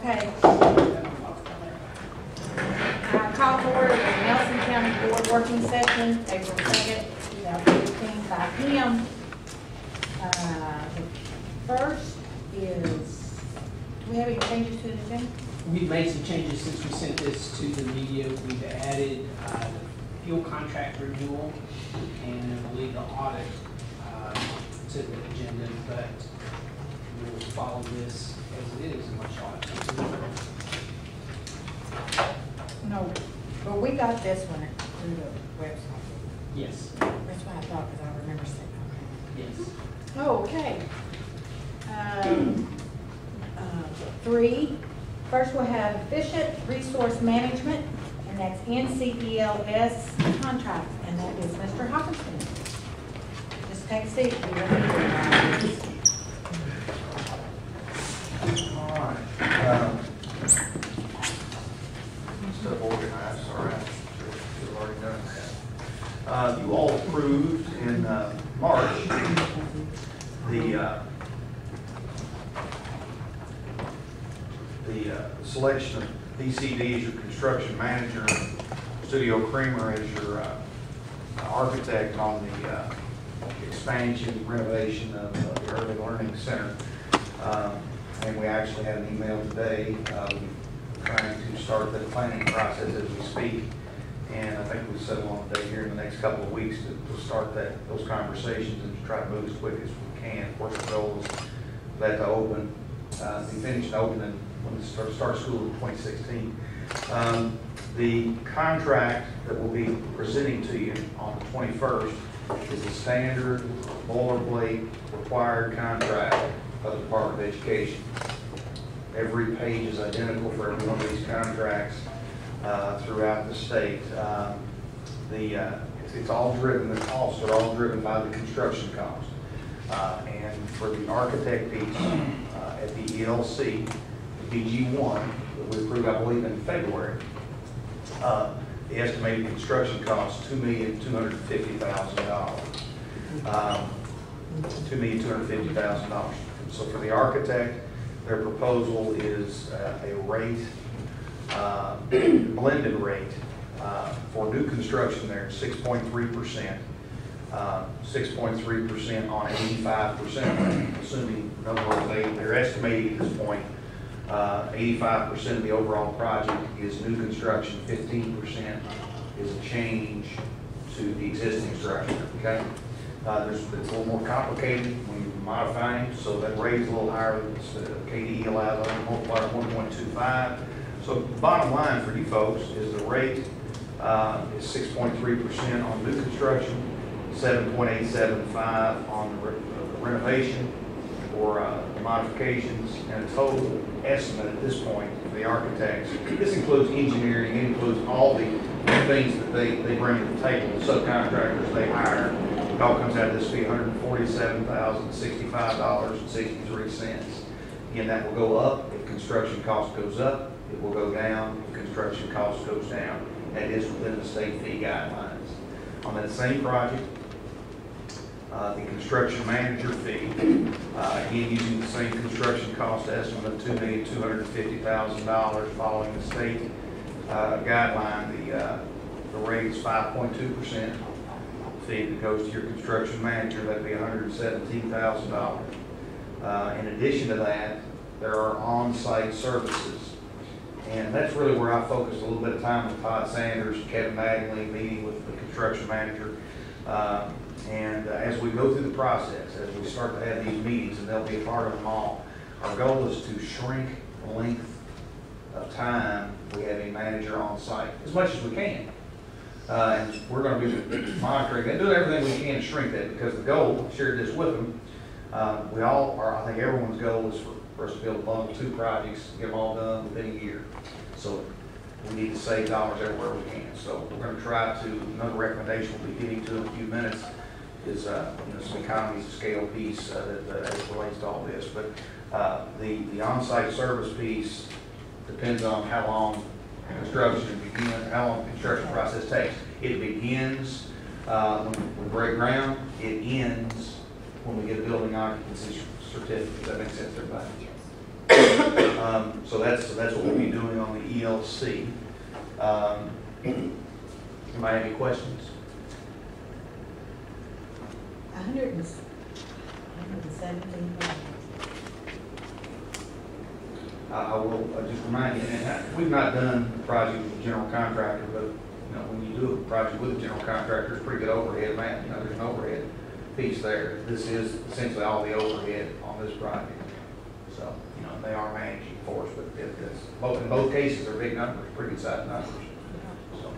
Okay. Call to order the Nelson County Board working session, April 2nd, 2015, 5 p.m. The first is, do we have any changes to the agenda? We've made some changes since we sent this to the media. We've added the fuel contract renewal and I believe the audit to the agenda, but we'll follow this as it is unless y'all have something. No, but we got this one through the website. Yes. That's what I thought, because I remember saying, Yes. okay. Three. First, we'll have efficient resource management, and that's NCELS contract, and that is Mr. Hopkinson. Just take a seat. If you want to hear about this. All right. Stuff organized, all right. You've already done that. You all approved in March the selection of PCD as your construction manager, Studio Creamer as your architect on the expansion, renovation of the Early Learning Center. And we actually had an email today trying to start the planning process as we speak. And I think we'll settle on a date here in the next couple of weeks to start those conversations and to try to move as quick as we can. Of course, the goal is that to open, be finished opening when we start school in 2016. The contract that we'll be presenting to you on the 21st is a standard boilerplate required contract of the Department of Education. Every page is identical for every one of these contracts throughout the state. It's all driven, the costs are all driven by the construction cost. And for the architect piece at the ELC, the DG1 that we approved, I believe, in February, the estimated construction cost $2,250,000. $2,250,000. So for the architect, their proposal is a rate, blended rate for new construction there, 6.3%, 6.3% on 85%, assuming, in other words, they're estimating at this point 85% of the overall project is new construction, 15% is a change to the existing structure, okay? It's a little more complicated when you're modifying, so that rate is a little higher than KDE allows on the multiplier 1.25. So the bottom line for you folks is the rate is 6.3% on new construction, 7.875 on the renovation or modifications, and a total estimate at this point for the architects. This includes engineering, it includes all the things that they bring to the table, the subcontractors they hire. It all comes out of this fee, $147,065.63. Again, that will go up if construction cost goes up. It will go down if construction cost goes down. That is within the state fee guidelines. On that same project, the construction manager fee, again using the same construction cost estimate of $2,250,000 following the state guideline, the rate is 5.2%. Fee that goes to your construction manager, that'd be $117,000. In addition to that, there are on-site services. And that's really where I focused a little bit of time with Todd Sanders, Kevin Magnley, meeting with the construction manager. As we go through the process, as we start to have these meetings, and they'll be a part of them all, our goal is to shrink the length of time we have a manager on site as much as we can. And we're going to be monitoring that, doing everything we can to shrink that, because the goal, I shared this with them, we all are, I think everyone's goal is for us to be able to bundle 2 projects, get them all done within a year. So we need to save dollars everywhere we can. So we're going to try to, another recommendation we'll be getting to in a few minutes is some economies of scale piece that as it relates to all this. But the on-site service piece depends on how long construction begins, how long the construction process takes. It begins when we break ground. It ends when we get a building occupancy certificate. Does that make sense to everybody? So that's what we'll be doing on the ELC. Anybody have any questions? 117. I will just remind you, and we've not done a project with a general contractor, but when you do a project with a general contractor, it's pretty good overhead, man. There's an overhead piece there. This is essentially all the overhead on this project. So, they are managing for us, but in both cases, they're big numbers, pretty good sized numbers. So,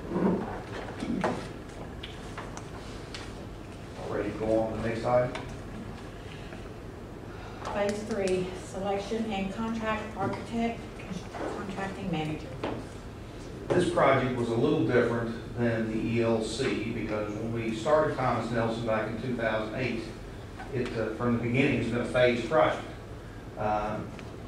ready to go on to the next item? Phase 3, selection and contract architect, contracting manager. This project was a little different than the ELC because when we started Thomas Nelson back in 2008, it from the beginning has been a phased project.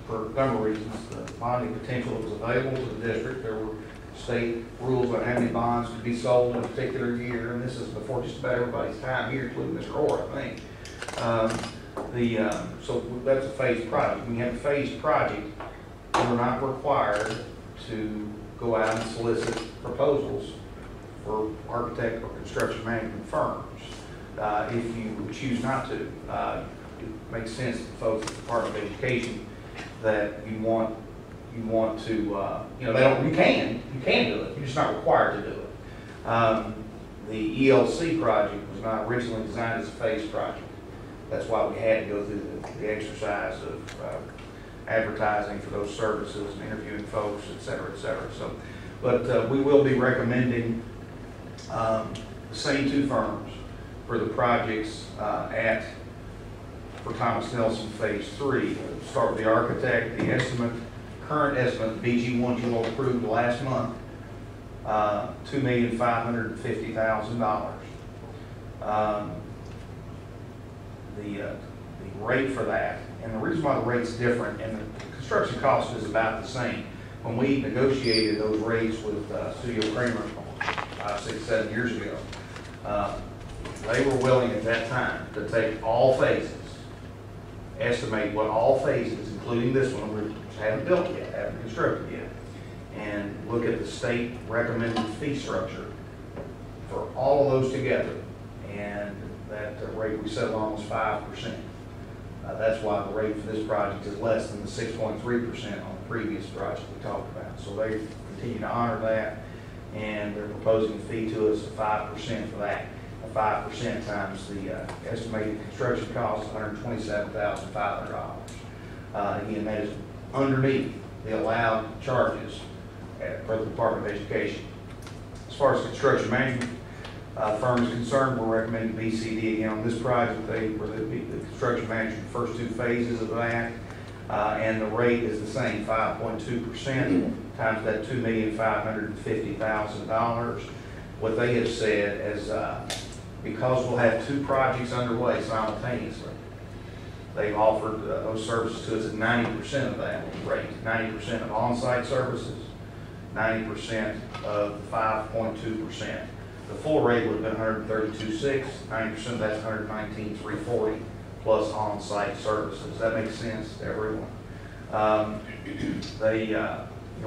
For a number of reasons, the bonding potential that was available to the district. There were state rules on how many bonds could be sold in a particular year, and this is before just about everybody's time here, including Mr. Orr, I think. So that's a phased project. When you have a phased project, we're not required to go out and solicit proposals for architect or construction management firms. If you choose not to, it makes sense to folks at the Department of Education that you want to, you can do it. You're just not required to do it. The ELC project was not originally designed as a phased project. That's why we had to go through the exercise of advertising for those services and interviewing folks, et cetera, et cetera. So, but we will be recommending the same two firms for the projects for Thomas Nelson Phase 3. We'll start with the architect. The current estimate, BG1 you all approved last month, $2,550,000. The rate for that, and the reason why the rate's different, and the construction cost is about the same. When we negotiated those rates with Studio Kramer 6, 7 years ago, they were willing at that time to take all phases, estimate what all phases, including this one, we haven't built yet, haven't constructed yet, and look at the state recommended fee structure for all of those together, and that rate we settled on was 5%. That's why the rate for this project is less than the 6.3% on the previous project we talked about. So they continue to honor that, and they're proposing a fee to us of 5% for that. 5% times the estimated construction cost, $127,500. Again, that is underneath the allowed charges for the Department of Education. As far as construction management firm is concerned, we're recommending BCD again on this project. They were the construction manager the first two phases of that, and the rate is the same, 5.2% times that $2,550,000. What they have said is because we'll have two projects underway simultaneously, they've offered those services to us at 90% of that rate, 90% of on-site services, 90% of the 5.2%. The full rate would have been $132,600, 90% of that's $119,340 plus on-site services. That makes sense to everyone.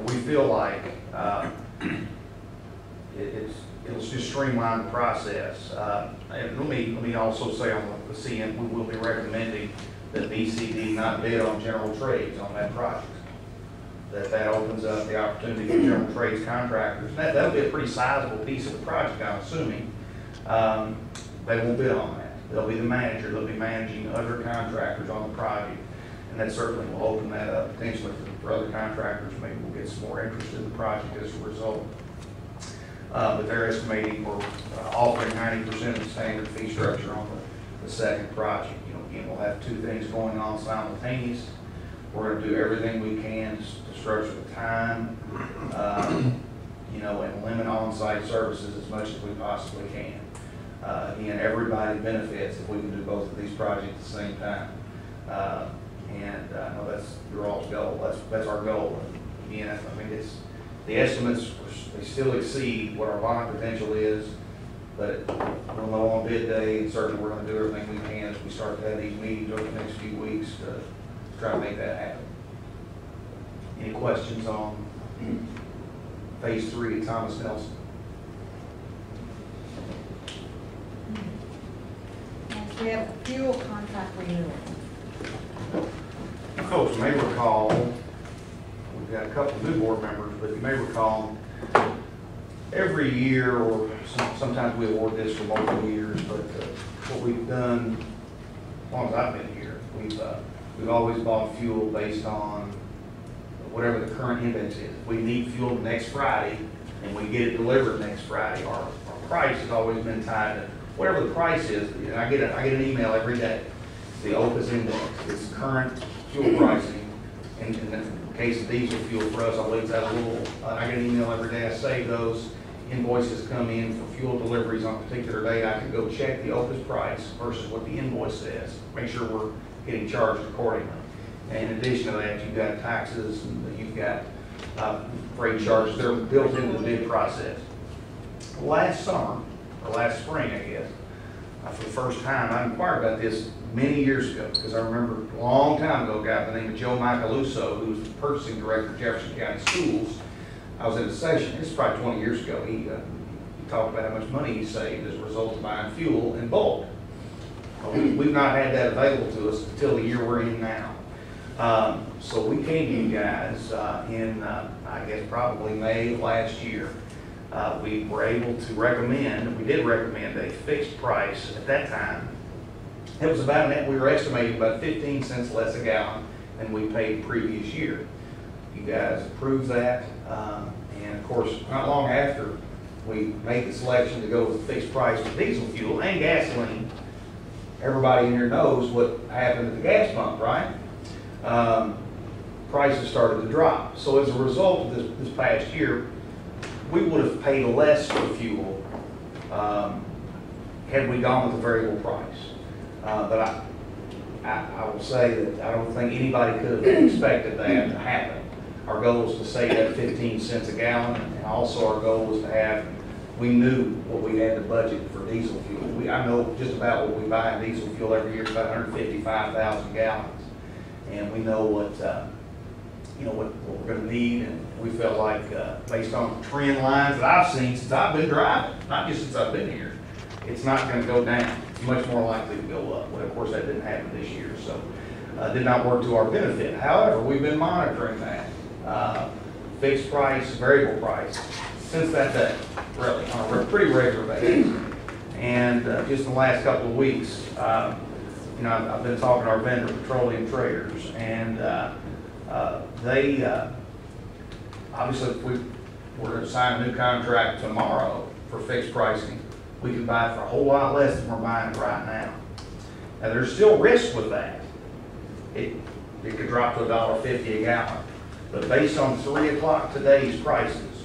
We feel like it'll just streamline the process. And let me also say on the CM, we will be recommending that BCD not bid on general trades on that project. That opens up the opportunity for general trades contractors. That'll be a pretty sizable piece of the project, I'm assuming. They won't bid on that. They'll be the manager. They'll be managing other contractors on the project. And that certainly will open that up potentially for other contractors. Maybe we'll get some more interest in the project as a result. But they're estimating we're offering 90% of the standard fee structure on the second project. Again, we'll have two things going on simultaneous. We're going to do everything we can to structure the time, and limit on-site services as much as we possibly can. Again, everybody benefits if we can do both of these projects at the same time. And I know that's your all's goal. That's our goal. And again, the estimates, they still exceed what our bond potential is, but we'll know on bid day, and certainly we're going to do everything we can as we start to have these meetings over the next few weeks to try to make that happen. Any questions on phase 3 of Thomas Nelson? Next, we have fuel contract renewal. Folks may recall, we've got a couple of new board members, but you may recall every year, or sometimes we award this for multiple years, but what we've done, as long as I've been here, we've always bought fuel based on whatever the current index is. If we need fuel next Friday and we get it delivered next Friday, our price has always been tied to whatever the price is. I get an email every day. The OPIS index, it's current fuel pricing. And in the case of diesel fuel for us, I leave that a little, I get an email every day. I save those. Invoices come in for fuel deliveries on a particular day. I can go check the OPIS price versus what the invoice says. Make sure we're getting charged accordingly. And in addition to that, you've got taxes, and you've got freight charges. They're built into the bid process. Last summer, or last spring, I guess, for the first time, I inquired about this many years ago, because I remember a long time ago, a guy by the name of Joe Macaluso, who was the purchasing director of Jefferson County Schools. I was at a session, this is probably 20 years ago, he talked about how much money he saved as a result of buying fuel in bulk. We've not had that available to us until the year we're in now. So we came to you guys in, I guess, probably May of last year. We were able to recommend, we did recommend a fixed price at that time. It was about, we were estimating about 15 cents less a gallon than we paid the previous year. You guys approved that, and of course, not long after we made the selection to go with a fixed price for diesel fuel and gasoline, everybody in here knows what happened at the gas pump, right? Prices started to drop. So as a result of this past year, we would have paid less for fuel had we gone with a variable price. But I will say that I don't think anybody could have expected that to happen. Our goal was to save that 15 cents a gallon, and also our goal was to have, we knew what we had to budget for diesel fuel. I know just about what we buy in diesel fuel every year, about 155,000 gallons. And we know what, what we're going to need, and we felt like, based on the trend lines that I've seen since I've been driving, not just since I've been here, it's not going to go down. It's much more likely to go up. Well, of course, that didn't happen this year, so did not work to our benefit. However, we've been monitoring that fixed price, variable price since that day, really, on a pretty regular basis. And just in the last couple of weeks, I've been talking to our vendor, Petroleum Traders, and they obviously, if we were to sign a new contract tomorrow for fixed pricing, we can buy it for a whole lot less than we're buying it right now. Now, there's still risk with that. It could drop to $1.50 a gallon. But based on 3 o'clock today's prices,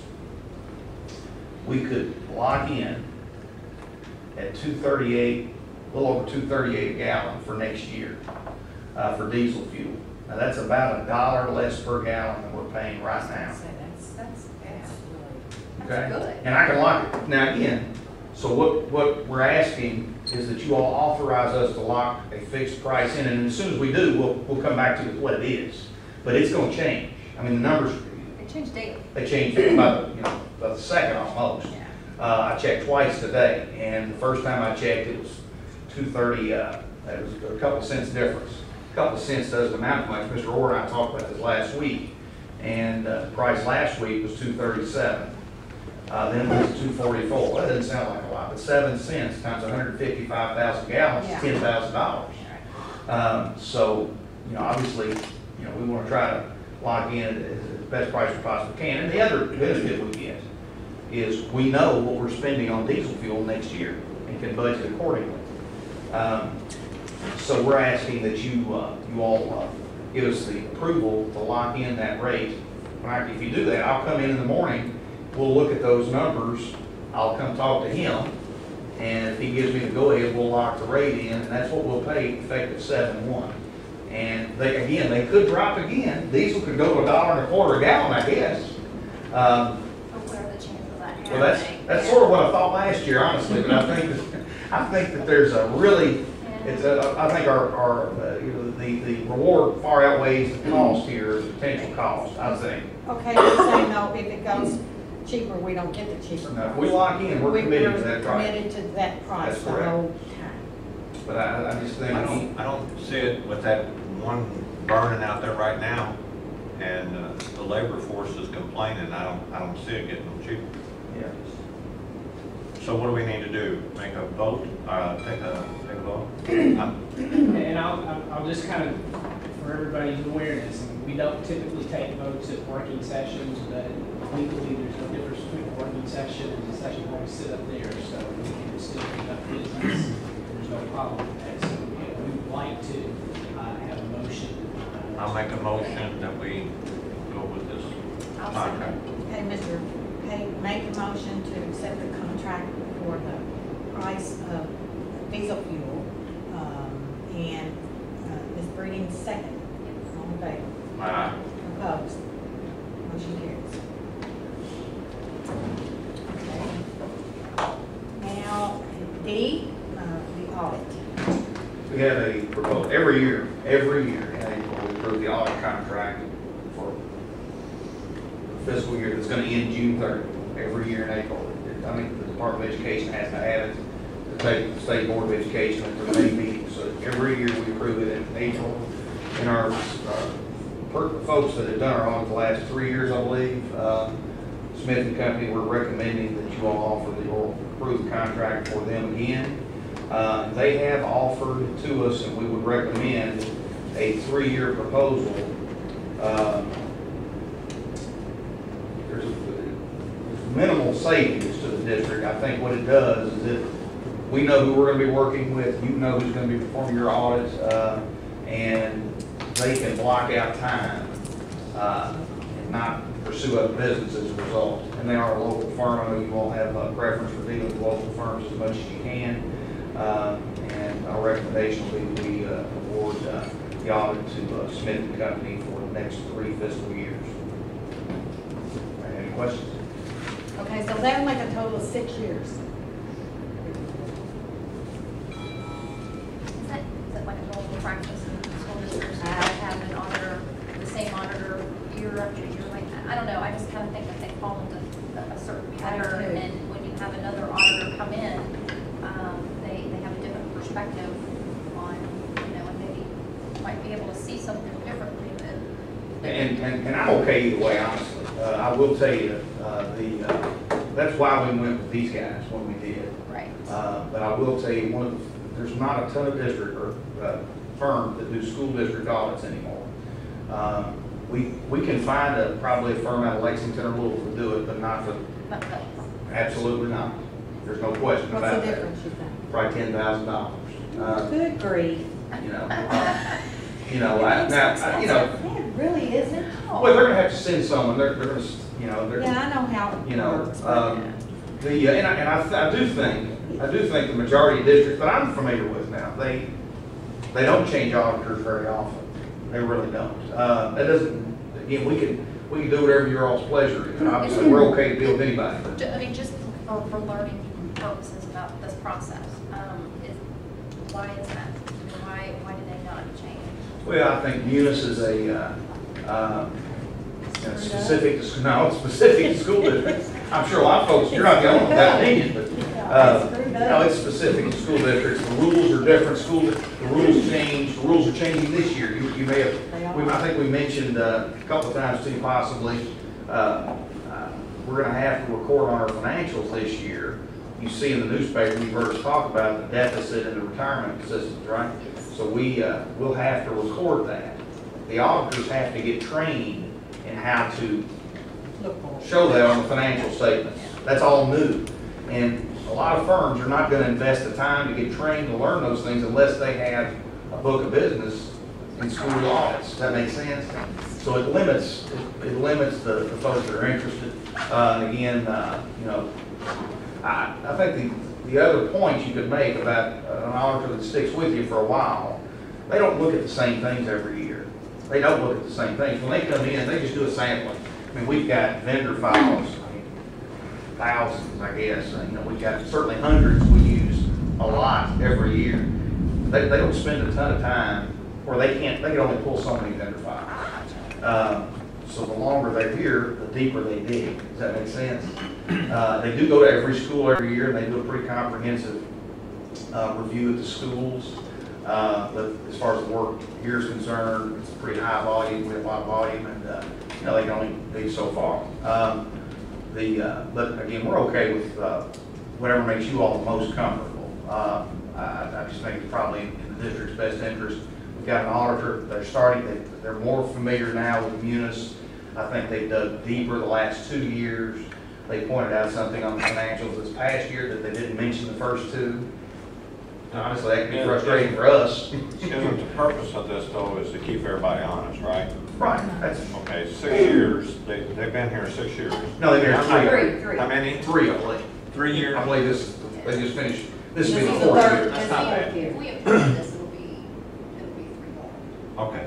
we could lock in at $2.38, a little over $2.38 a gallon for next year for diesel fuel. Now, that's about $1 less per gallon than we're paying right now. That's Okay? good. And I can lock it. Now, again, so what we're asking is that you all authorize us to lock a fixed price in, and as soon as we do, we'll come back to what it is. But it's going to change. I mean, the numbers, They change daily. they change about the second almost. Yeah. I checked twice today, and the first time I checked, it was $2.30. That was a couple cents difference. A couple cents doesn't amount to much. Mr. Orr and I talked about this last week, and the price last week was $2.37. Then it was $2.44. Well, that doesn't sound like a lot, but 7 cents times 155,000 gallons is $10,000. So, obviously, we want to try to lock in at the best price we possibly can. And the other benefit we get is we know what we're spending on diesel fuel next year and can budget accordingly. So we're asking that you all give us the approval to lock in that rate. If you do that, I'll come in the morning. We'll look at those numbers. I'll come talk to him, and if he gives me the go-ahead, we'll lock the rate in, and that's what we'll pay effective 7/1. And they could drop again. Diesel could go to $1.25 a gallon, I guess. What are the chances of that happening? Well, that's sort of what I thought last year, honestly. But I think that there's a really It's, I think you know, the reward far outweighs the cost here, the potential cost, I think. Okay, you're saying though, if it goes cheaper, we don't get the cheaper Now, if price. we lock in, we're committed to that price. Committed to that price That's the correct. whole time. But I just think, I don't see it with that one burning out there right now, and the labor force is complaining. I don't see it getting no cheaper. yeah. So what do we need to do? Make a vote? Take a vote? And I'll just kind of, for everybody's awareness, we don't typically take votes at working sessions, but legally, there's no difference between a working session and a session where we sit up there, so we can still conduct business. There's no problem with that, so we would like to have a motion. I'll make a motion that we go with this I'll contract. Okay, Mr. Pate, make a motion to accept the contract for the price of diesel fuel, and Ms. Breeding second. All in favor? Aye. Opposed? Motion carries. Okay. Now, D, the audit. We have a proposal, every year, in April, we approve the audit contract for fiscal year that's gonna end June 30th, every year in April. I think the Department of Education has to have it, to take the State Board of Education at their May meeting. So every year we approve it in April. And our folks that have done our audit the last 3 years, I believe, Smith and Company, we're recommending that you all offer the, or approve the contract for them again. They have offered to us, and we would recommend a 3-year proposal. There's minimal savings to the district. I think what it does is that we know who we're going to be working with, you know who's going to be performing your audits, and they can block out time and not pursue other business as a result. And they are a local firm. I know you all have a preference for dealing with local firms as much as you can. And our recommendation will be that we award the audit to Smith and Company for the next 3 fiscal years. Any questions? Okay, so that'll make a total of 6 years. Is that like a normal practice in school districts? You have an auditor, the same auditor year after year, like, I don't know, I just kind of think that they fall into a certain pattern, and when you have another auditor come in, they have a different perspective on, you know, and maybe might be able to see something differently than. And I'm okay either way, honestly. I will tell you, that's why we went with these guys when we did. Right. But I will tell you, there's not a ton of district or firms that do school district audits anymore. We can find probably a firm out of Lexington or Louisville to do it, but not for, Not those. absolutely not. There's no question What's about the that. difference, you think? Probably $10,000. Good grief. You know, It really isn't. well, they're gonna have to send someone. They're gonna, they're. Yeah, I know how it You know, works. but, I do think the majority of districts that I'm familiar with now, they don't change auditors very often. They really don't. That doesn't, again, we can do whatever your all's pleasure is. Obviously, we're okay to deal with anybody. I mean, just for learning purposes about this process, why is that? Why did they not change? Well, I think Munis is specific to school districts. I'm sure a lot of folks, you're not the only one with that opinion, but it's specific to school districts. The rules are different. The rules change. The rules are changing this year. You may have. I think we mentioned a couple of times too, possibly. We're going to have to record on our financials this year. You see in the newspaper, you've heard us talk about the deficit in the retirement systems, right? So we'll have to record that. The auditors have to get trained in how to show that on the financial statements. That's all new. And a lot of firms are not going to invest the time to get trained to learn those things unless they have a book of business in school audits. Does that make sense? So it limits the folks that are interested. Again, I think the other point you could make about an auditor that sticks with you for a while, they don't look at the same things every year. They don't look at the same things. When they come in, they just do a sampling. I mean, we've got vendor files, thousands, I guess. We've got certainly hundreds we use a lot every year. they don't spend a ton of time, or they can only pull so many vendor files. So the longer they're here, the deeper they dig. Does that make sense? They do go to every school every year, and they do a pretty comprehensive review of the schools. But as far as the work here is concerned, it's a pretty high volume, we have a lot of volume, and you know, they can only be so far. But again, we're okay with whatever makes you all the most comfortable. I just think it's probably in the district's best interest. We've got an auditor, they're more familiar now with Munis. I think they've dug deeper the last 2 years. They pointed out something on the financials this past year that they didn't mention the first two. Honestly, that can be frustrating for us. Isn't the purpose of this though is to keep everybody honest, right? Right, that's, Okay, 6 years, they've been here 6 years. no, they've been here Three. How many? three, I believe. 3 years? I believe they just finished, this will be the This is the fourth third. year. That's not bad. If we approve this, it'll be 3 more. Okay.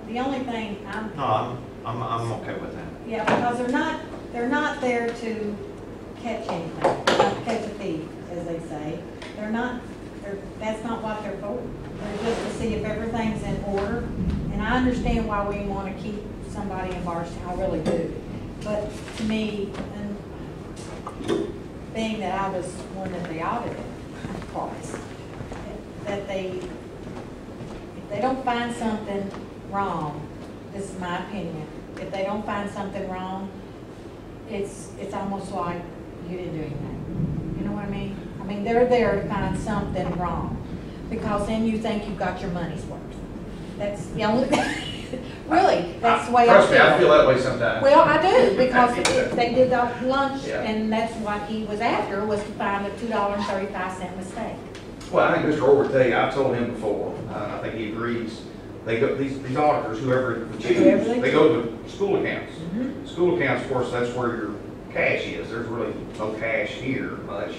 The only thing No, I'm okay with that. yeah, because they're not there to catch anything, not catch a thief, as they say. That's not what they're for. They're just to see if everything's in order. And I understand why we want to keep somebody in Barstow, I really do. But to me, and being that I was one that they audited twice, that if they don't find something wrong, this is my opinion, if they don't find something wrong, it's almost like you didn't do anything. You know what I mean? I mean, they're there to find something wrong, because then you think you've got your money's worth. That's the only, really, that's the way I feel. Trust me, I feel that way sometimes. Well, I do, because they did the lunch, Yeah. and that's what he was after, was to find a $2.35 mistake. Well, I think Mr. Orr would tell you, I've told him before, I think he agrees, they go, these auditors, whoever they choose, they go to school accounts. Mhm. School accounts, of course, that's where your cash is. There's really no cash here much.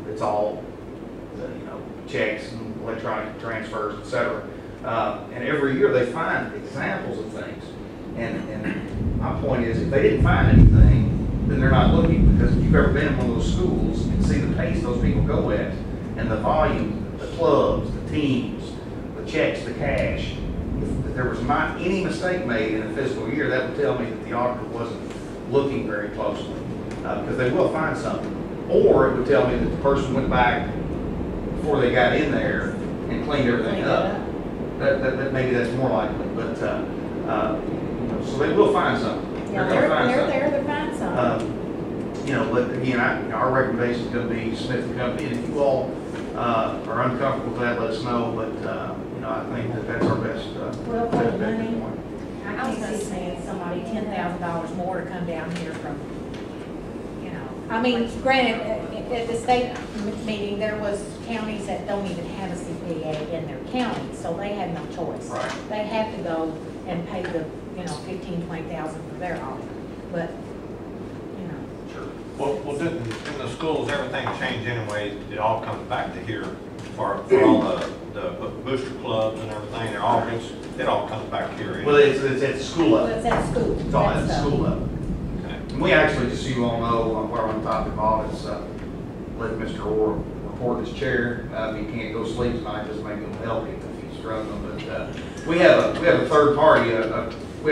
It's all, you know, checks and electronic transfers, et cetera. And every year they find examples of things. And my point is, if they didn't find anything, then they're not looking. Because if you've ever been in one of those schools and see the pace those people go at, and the volume, the clubs, the teams, the checks, the cash, if there was not any mistake made in a fiscal year, that would tell me that the auditor wasn't looking very closely. Because they will find something. Or it would tell me that the person went back before they got in there and cleaned everything up. That maybe that's more likely, but so they will find something. Yeah, They're gonna find they're something. there to find something. You know, but again, our recommendation is going to be Smith and Company, and if you all are uncomfortable with that, let us know. But you know, I think that that's our best. Well, for the best money, point. I can't see paying somebody $10,000 more to come down here from, you know. I mean, granted, at the state meeting, there was counties that don't even have a CPA in their county, so they had no choice. Right. They had to go and pay the, you know, $15,000-$20,000 for their audit, but, you know. Sure. Well, didn't, in the schools, everything changed anyway, it all comes back to here for all the booster clubs and everything, it all comes back here. Well, it's at the school Well, level. it's at school. It's all at the That's, school level. Okay. And we actually, just so you all know, while we're on the topic of audits, let Mr. Orr report his chair. If he can't go to sleep tonight, just maybe it'll help him if he's struggling. But we have a third party. We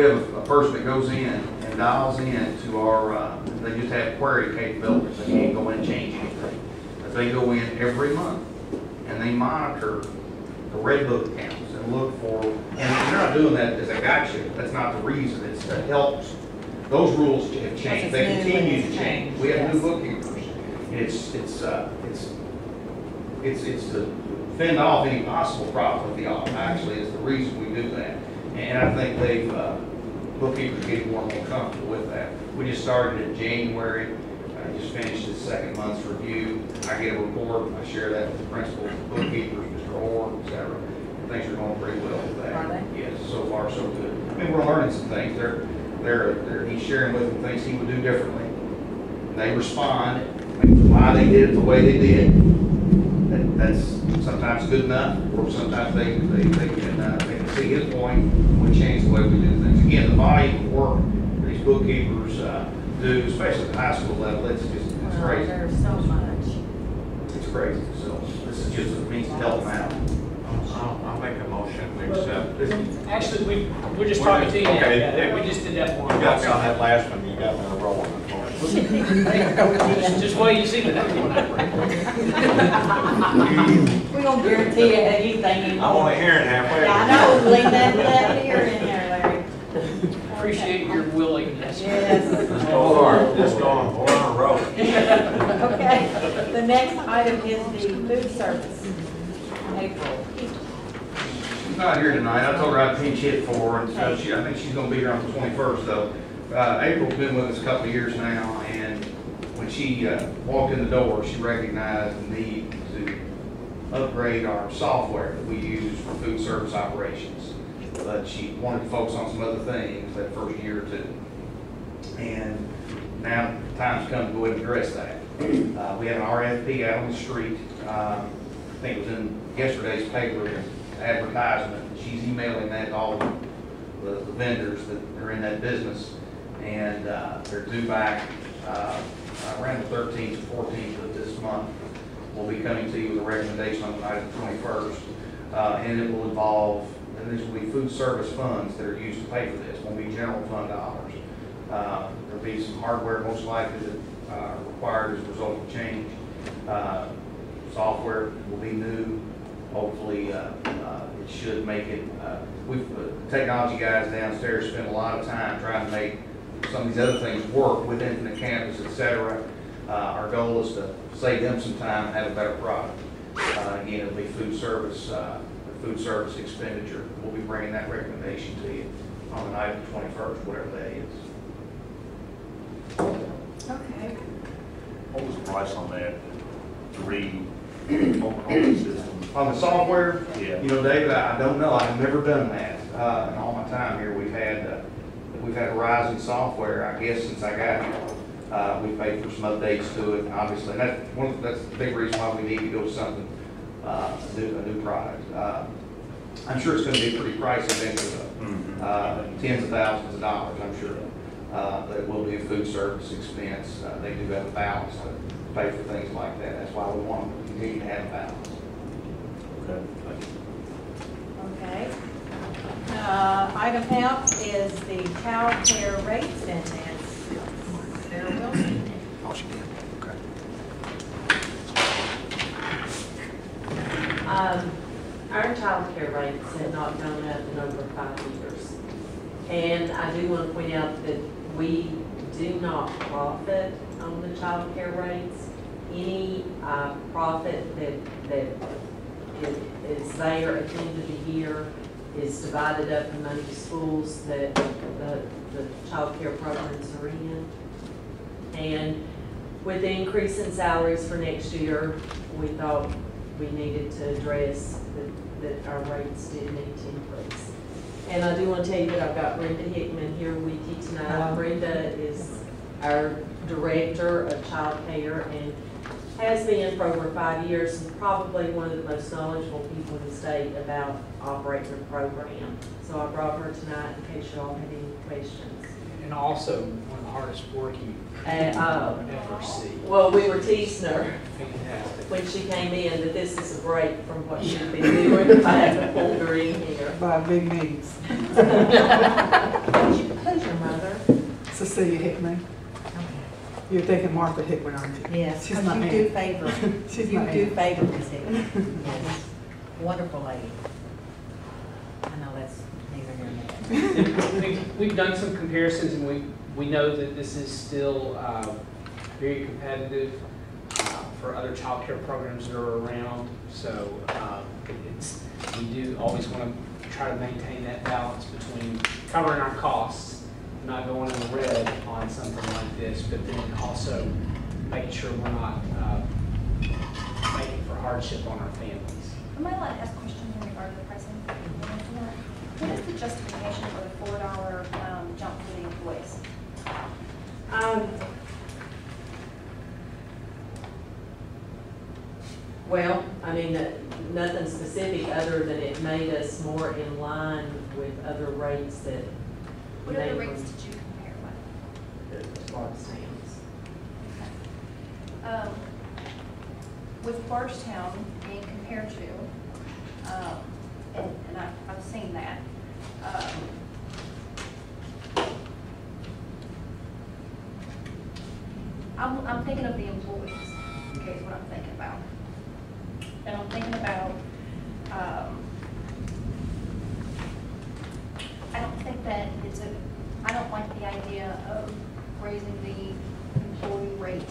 have a person that goes in and dials in to our. They just have query capabilities. They can't go in and change anything. But they go in every month and they monitor the red book accounts and look for. And they're not doing that as a gotcha. That's not the reason. It's to help. Those rules have changed. They continue to change. We have new bookkeepers. It's to fend off any possible problem with the audit. Actually, is the reason we do that. And I think bookkeepers get more and more comfortable with that. We just started in January. I just finished the second month's review. I get a report. I share that with the principals, bookkeepers, Mr. Orr, et cetera. And things are going pretty well with that. Are they? Yes, so far so good. I mean, we're learning some things. He's sharing with them things he would do differently. And they respond. Why they did it the way they did. That's sometimes good enough, or sometimes they can see his point and we change the way we do things. Again, the volume of work these bookkeepers do, especially at the high school level, it's Well, crazy. there's so much. It's crazy, so this is just a means to help them out. I'll make a motion, we accept. Actually, we're just talking to you. Okay. Yeah, we just did that one. You got me on that last one, you got me on the roll. Just wait, you see the next one. We don't guarantee you anything anymore. I'm only hearing halfway. Yeah, I know, leave that ear in there, Larry. Appreciate your willingness. Yes. Let's go hard, just going, we're on a roll. Okay, the next item is the food service. April. She's not here tonight. I told her I'd pinch hit for her, and so I think she's gonna be here on the 21st, though. April's been with us a couple of years now, and when she walked in the door, she recognized the need to upgrade our software that we use for food service operations. But she wanted to focus on some other things that first year or two. And now the time's come to go ahead and address that. We had an RFP out on the street. I think it was in yesterday's paper, advertisement. She's emailing that to all the vendors that are in that business. And they're due back around the 13th or 14th of this month. We'll be coming to you with a recommendation on the night of the 21st. And it will involve, and these will be food service funds that are used to pay for this. It won't be general fund dollars. There'll be some hardware most likely that are required as a result of change. Software will be new. Hopefully, it should make it. The technology guys downstairs spend a lot of time trying to make some of these other things work within the campus, et cetera. Our goal is to save them some time and have a better product. Again, it'll be food service expenditure. We'll be bringing that recommendation to you on the night of the 21st, whatever that is. Okay. What was the price on that to read on the system? On the software, Yeah. you know, David, I don't know. I've never done that. In all my time here, we've had a rise in software, I guess, since I got here. We've paid for some updates to it, obviously. And that's the big reason why we need to go to something, a new product. I'm sure it's going to be pretty pricey eventually, tens of thousands of dollars, I'm sure. But it will be a food service expense. They do have a balance to pay for things like that. That's why we want to continue to have a balance. Okay, thank you. Okay. Item F is the childcare rates index. Sarah Wilson. Oh, she did. Okay. Our childcare rates have not gone up in over 5 years. And I do want to point out that we do not profit on the childcare rates. Any profit that is there at the end of the year is divided up among the schools that the childcare programs are in. And with the increase in salaries for next year, we thought we needed to address that our rates did need to increase. And I do want to tell you that I've got Brenda Hickman here with you tonight. Brenda is our Director of Child Care and has been for over 5 years and probably one of the most knowledgeable people in the state about operating the program. So I brought her tonight in case you all had any questions. And also one of the hardest working And, I've ever seen. well, we were teasing her Fantastic. when she came in that this is a break from what she'd been doing. I had to pull her in here. By big names. Who's your mother? Cecilia Hickman. You're thinking Martha Hickman, aren't you? Yes, She's because my you do aunt. favor. She's You my do aunt. favor Miss Hickman. Yes. Wonderful lady. I know that's neither here nor there. We've done some comparisons, and we know that this is still very competitive for other child care programs that are around. So we do always want to try to maintain that balance between covering our costs, not going in the red on something like this, but then also making sure we're not making for hardship on our families. Am I allowed to ask questions in regard to the pricing? What is the justification for the $4 jump for the employees? Well, I mean, nothing specific other than it made us more in line with other rates that What other rates did you compare with? the Florida stands. with Bardstown being compared to, and I've seen that, I'm thinking of the employees, okay, is what I'm thinking about. And I'm thinking about, I don't think that I don't like the idea of raising the employee rate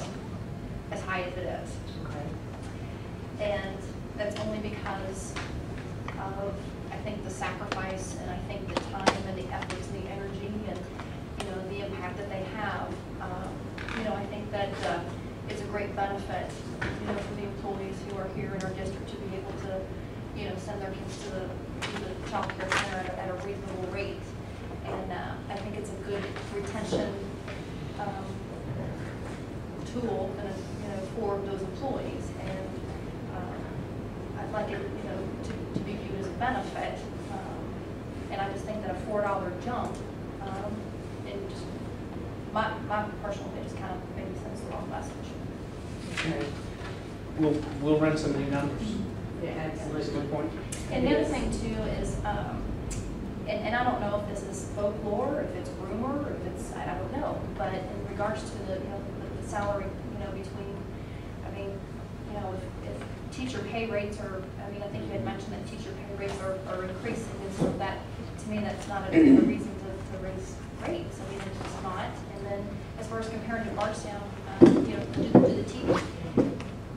as high as it is. Okay. And that's only because of, I think, the sacrifice, and I think the time and the efforts and the energy and, you know, the impact that they have. You know, I think that it's a great benefit, you know, for the employees who are here in our district to be able to, you know, send their kids to the child care center at a reasonable rate. And I think it's a good retention tool, you know, for those employees. And I'd like it, you know, to be viewed as a benefit. And I just think that a $4 jump, and just my personal opinion, just kind of maybe sends the wrong message. Okay. We'll run some new numbers. Yeah, That's a absolutely. good point. And the other thing too is, and I don't know if this is folklore, if it's rumor, or if it's, I don't know, but in regards to the, you know, the salary, you know, between, I mean, you know, if teacher pay rates are, I mean, I think you had mentioned that teacher pay rates are increasing, and so that, to me, that's not a reason to raise rates. I mean, it's just not. And then as far as comparing to Bardstown, you know, to the teachers,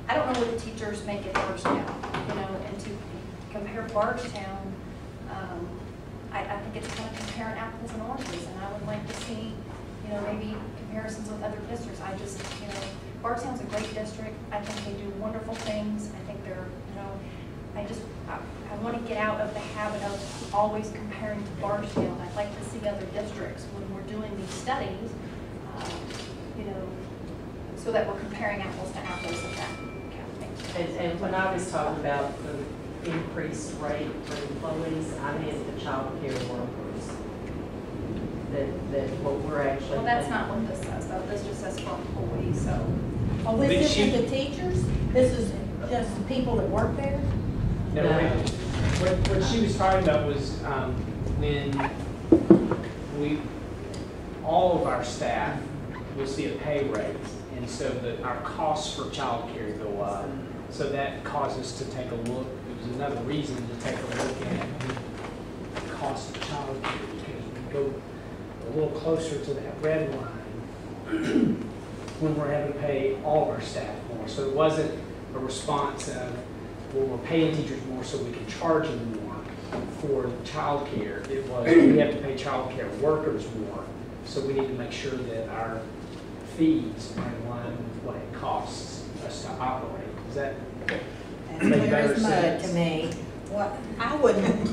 I don't know what the teachers make at Bardstown, you know, and to compare Bardstown, I think it's kind of comparing apples and oranges, and I would like to see, you know, maybe comparisons with other districts. I just, you know, Bardstown's a great district. I think they do wonderful things. I think they're, you know, I want to get out of the habit of always comparing to Bardstown. I'd like to see other districts when we're doing these studies, you know, so that we're comparing apples to apples and that kind of thing. And when I was talking about the increased rate for employees, I meant the child care workers. That what we're actually. Well, that's not what this says, though. This just says for employees, so. Oh, But this she- isn't the teachers? This is just the people that work there? No, No. what she was talking about was when all of our staff will see a pay raise, and so that our costs for childcare go up. So that caused us to take a look. It was another reason to take a look at the cost of childcare, because we go a little closer to that red line when we're having to pay all of our staff more. So it wasn't a response of, well, we're paying teachers more so we can charge them more for childcare. It was, we have to pay childcare workers more, so we need to make sure that our fees are in line with what it costs us to operate. Is that That's make clear better as mud sense? to me. What, I wouldn't,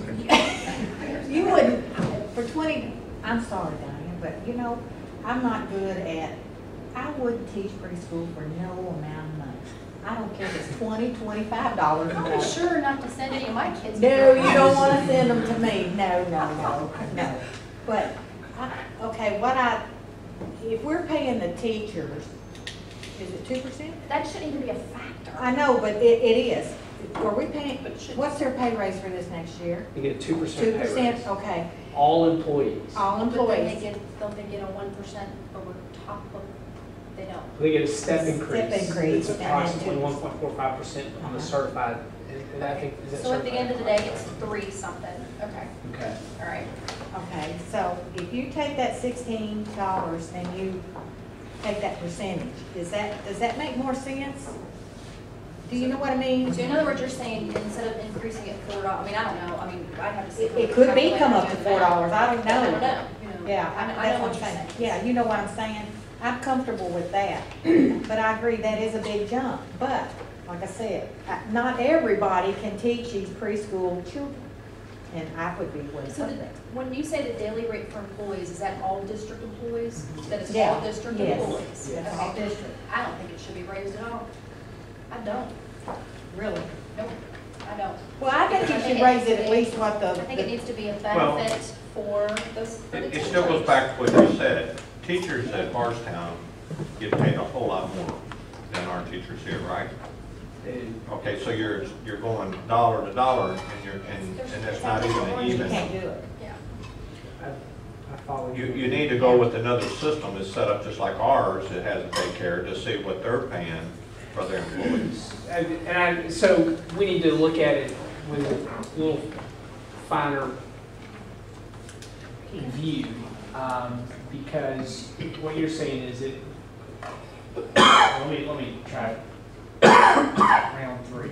you wouldn't, for 20, I'm sorry, Diane, but you know, I'm not good at, I wouldn't teach preschool for no amount of money. I don't care if it's $20, $25 a I'm month. sure not to send any of my kids. No, you don't want to send them to me. No. But, okay, if we're paying the teachers, is it 2%? That shouldn't even be a factor. I know, but it is. Are we paying, what's their pay raise for this next year? You get a 2% pay 2%, raise. okay. All employees. All But then employees. don't they get a 1% over top of, they don't. They get a step increase. Step increase, It's and then approximately 2%. 1.45% on the certified, and I think, is that So at the end of the day, certified? it's 3 something. Okay, Okay. all right. Okay, so if you take that $16 and you take that percentage, does that make more sense? Do you know what I mean? So in other words, you're saying instead of increasing it $4, I mean, I don't know, I mean, I'd have to see. It could be come up to $4, I don't know. I don't know, you know. Yeah, I know that's what what you're I'm saying. saying. Yeah, you know what I'm saying? I'm comfortable with that. But I agree, that is a big jump. But, like I said, not everybody can teach these preschool children. And I would be one So of the- them. when you say the daily rate for employees, is that all district employees? That is Yeah, all district yes. employees? Yes. All Okay. district, I don't think it should be raised at all. I don't. really. Nope, I don't. Well, I think you should raise it at least what I think it the, needs to be a Well, benefit for those. for the It still goes teachers. back to what you said. Teachers at Bardstown get paid a whole lot more than our teachers here, right? Okay, so you're going dollar to dollar, and that's not even You even. can't do it. I follow You need to go with another system that's set up just like ours that has a daycare to see what they're paying for their employees. So we need to look at it with a little finer view, because what you're saying is it, let me try round three.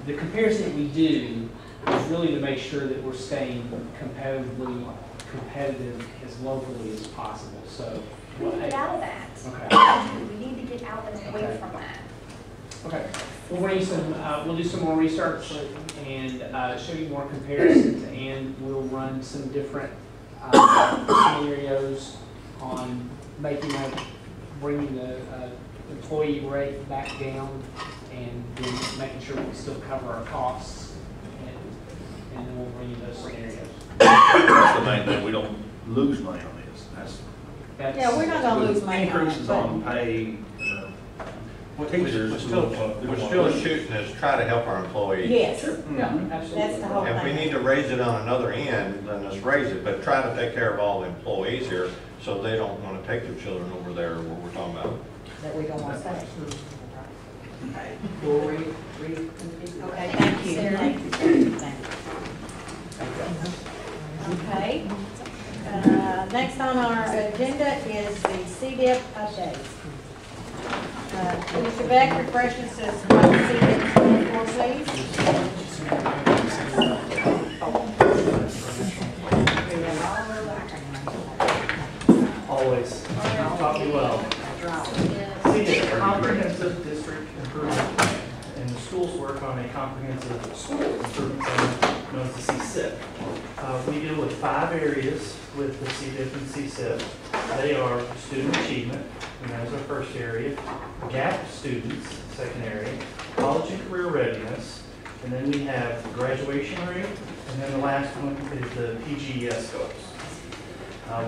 The comparison that we do is really to make sure that we're staying competitive as locally as possible, so. We need to get out of that. Okay. We need to get out and away Okay. from that. Okay, we'll do some more research and show you more comparisons, and we'll run some different scenarios on bringing the employee rate back down, and then making sure we can still cover our costs, and then we'll bring you those scenarios. That's the main thing, we don't lose money on this. That's Yeah, we're not gonna lose money on it, increases but on pay, teachers. We're still shooting is try to help our employees. yes, Yeah, absolutely. that's the whole If we thing. need to raise it on another end, then let's raise it, but try to take care of all the employees here, so they don't want to take their children over there where we're talking about. That we don't want to say. We'll Okay, thank you. Sarah. Okay. Next on our agenda is the CDIP update. Mr. Beck, refreshes us what the CDIP stands for, please. Always. Taught me well. CDIP, Comprehensive District Improvement Plan, and the schools work on a comprehensive school improvement plan known as the CSIP. We deal with 5 areas with the CDIP and CSIP. They are student achievement, and that is our first area, GAP students, second area, college and career readiness, and then we have graduation rate, and then the last one is the PGES goals.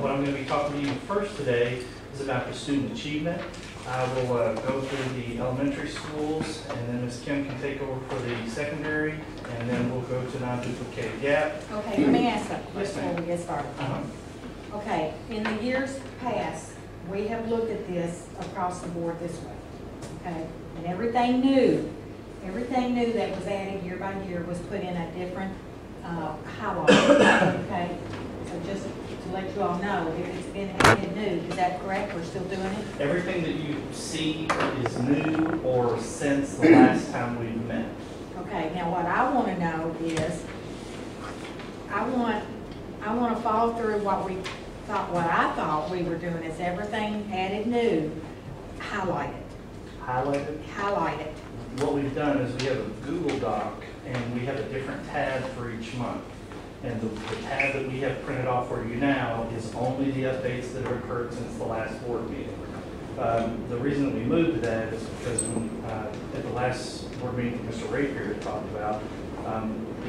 What I'm going to be talking to you first today is about the student achievement. I will go through the elementary schools, and then Ms. Kim can take over for the secondary, and then we'll go to non-duplicated gap. Okay, let me ask something Yes, before ma'am. we get started. Uh-huh. Okay, in the years past, we have looked at this across the board this way, okay? And everything new that was added year by year was put in a different highlight, okay? So just to let you all know, if it's been added new, is that correct? We're still doing it? Everything that you see is new or since the last time we met. Okay, now what I want to know is, I want to follow through what I thought we were doing is everything added new, highlighted, Highlighted. What we've done is we have a Google Doc, and we have a different tab for each month. And the tab that we have printed off for you now is only the updates that have occurred since the last board meeting. The reason that we moved to that is because at the last board meeting that Mr. Rapier talked about,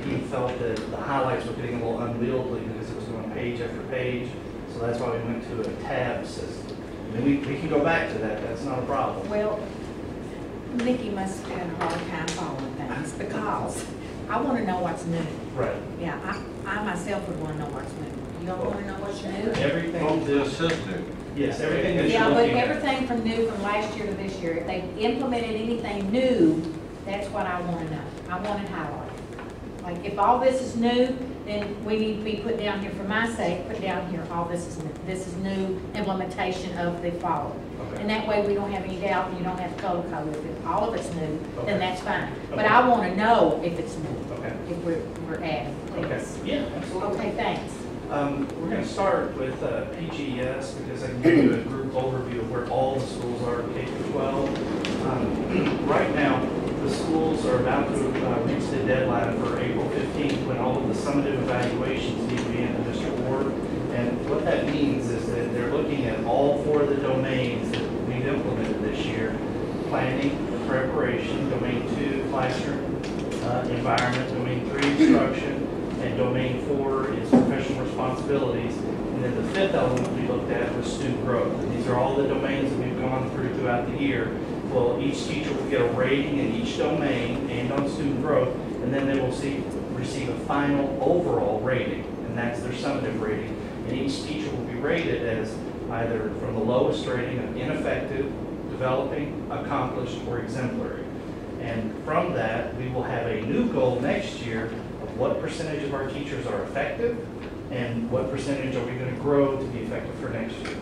he felt that the highlights were getting a little unwieldy because it was going page after page. So that's why we went to a tab system. And we can go back to that, that's not a problem. Well, Nikki must have had a hard time following things because I want to know what's new. Right. Yeah, I myself would want to know what's new. You all want to know what's new? Everything, This is new. yes, everything that Yeah, you're but looking at. everything from new from last year to this year, if they implemented anything new, that's what I want to know. I want it highlighted. Like, if all this is new, then we need to be put down here, for my sake, put down here, all this is new. This is new implementation of the following. Okay. And that way, we don't have any doubt, and you don't have to color code. If all of it's new, Okay. then that's fine. But Okay. I want to know if it's new, Okay. if we're adding, Okay. please. Yeah, absolutely. Okay, thanks. We're going to start with PGES because I can give you a group overview of where all the schools are K through 12. Right now, the schools are about to reach the deadline for April 15th when all of the summative evaluations need to be in the district board. And what that means is that they're looking at all 4 of the domains that we've implemented this year: planning, preparation, domain 2, classroom environment, domain 3, instruction, and domain 4 is professional responsibilities. And then the 5th element we looked at was student growth. And these are all the domains that we've gone through throughout the year. well, each teacher will get a rating in each domain and on student growth, and then they will receive a final overall rating, and that's their summative rating. And each teacher will be rated as either from the lowest rating of ineffective, developing, accomplished, or exemplary. And from that, we will have a new goal next year of what percentage of our teachers are effective and what percentage are we going to grow to be effective for next year.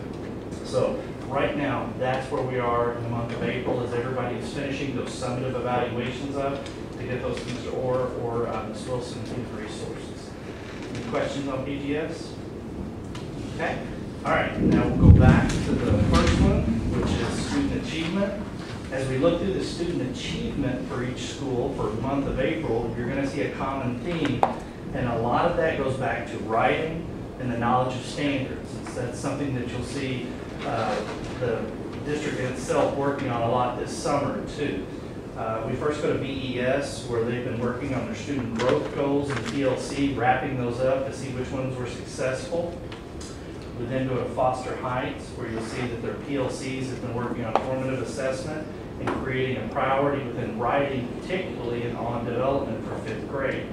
So right now, that's where we are in the month of April, as everybody is finishing those summative evaluations up to get those to Mr. Orr or Ms. Wilson in resources. Any questions on BGS? Okay. All right, now we'll go back to the first one, which is student achievement. As we look through the student achievement for each school for the month of April, you're going to see a common theme, and a lot of that goes back to writing and the knowledge of standards. That's something that you'll see the district itself working on a lot this summer too. We first go to BES, where they've been working on their student growth goals and PLC, wrapping those up to see which ones were successful. We then go to Foster Heights, where you'll see that their PLCs have been working on formative assessment and creating a priority within writing, particularly in on development for 5th grade.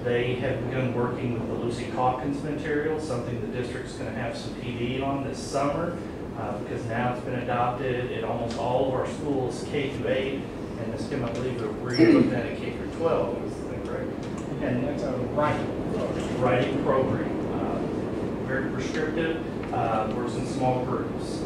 They have begun working with the Lucy Calkins material, something the district's going to have some PD on this summer, because now it's been adopted in almost all of our schools, K through 8, and Ms. Kim, I believe we're looking at it K through 12, is that correct? And that's a writing program. Very prescriptive, works in small groups.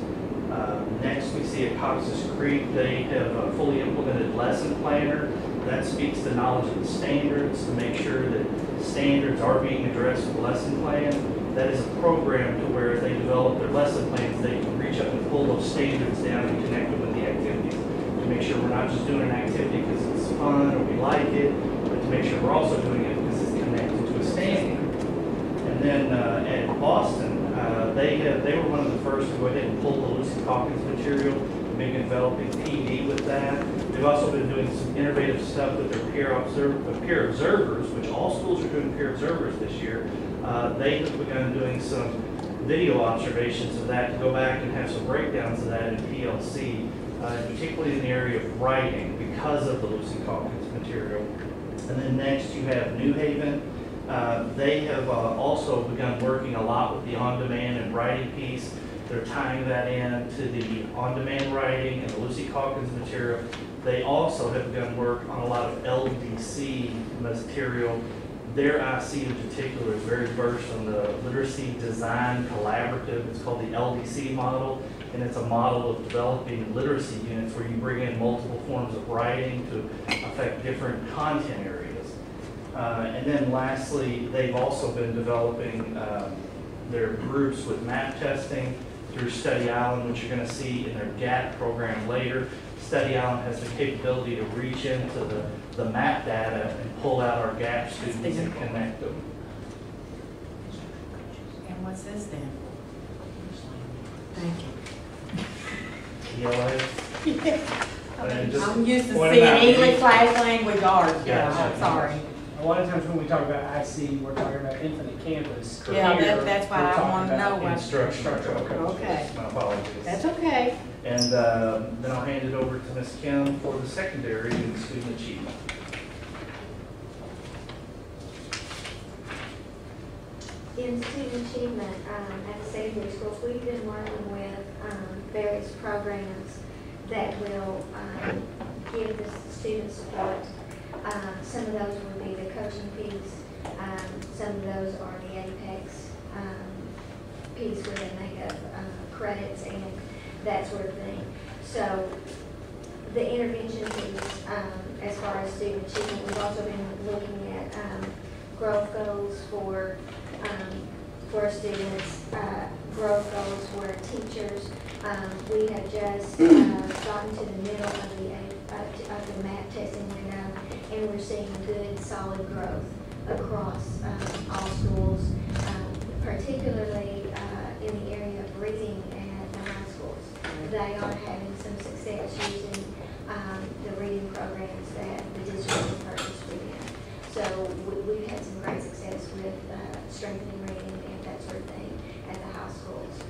Next, we see at Cox's Creek, they have a fully implemented lesson planner. That speaks to knowledge of the standards to make sure that standards are being addressed with the lesson plan. That is a program to where they develop their lesson plans, they can reach up and pull those standards down and connect them with the activities to make sure we're not just doing an activity because it's fun or we like it, but to make sure we're also doing it because it's connected to a standard. And then at Boston, they were one of the first to go ahead and pull the Lucy Calkins material, maybe developing PD with that. They've also been doing some innovative stuff with their peer observers, which all schools are doing peer observers this year. They have begun doing some video observations of that to go back and have some breakdowns of that in PLC, particularly in the area of writing because of the Lucy Calkins material. And then next you have New Haven. They have also begun working a lot with the on-demand and writing piece. They're tying that in to the on-demand writing and the Lucy Calkins material. They also have begun work on a lot of LDC material. Their IC in particular is very versed on the Literacy Design Collaborative. It's called the LDC model, and it's a model of developing literacy units where you bring in multiple forms of writing to affect different content areas. And then lastly, they've also been developing their groups with map testing through Study Island, which you're going to see in their GAP program later. Study Island has the capability to reach into the map data and pull out our GAP students and connect them. And what's this then? Thank you. ELA. I'm used to seeing English class language arts. Yeah, Gotcha. I'm sorry. A lot of times when we talk about IC, we're talking about Infinite Campus. Yeah, Here, that's why we're I talking want to about know what. Instructional. Okay. My apologies. That's okay. And then I'll hand it over to Ms. Kim for the secondary and student achievement. In student achievement at the secondary schools, we've been working with various programs that will give the student support. Some of those would be the coaching piece. Some of those are the Apex piece where they make up credits and that sort of thing. So the intervention piece, as far as student achievement, we've also been looking at growth goals for students, growth goals for teachers. We have just gotten to the middle of the map testing window, and we're seeing good, solid growth across all schools, particularly in the area of reading at the high schools. They are having some success using the reading programs that the district has purchased within. So we've had some great success with strengthening reading and that sort of thing at the high schools.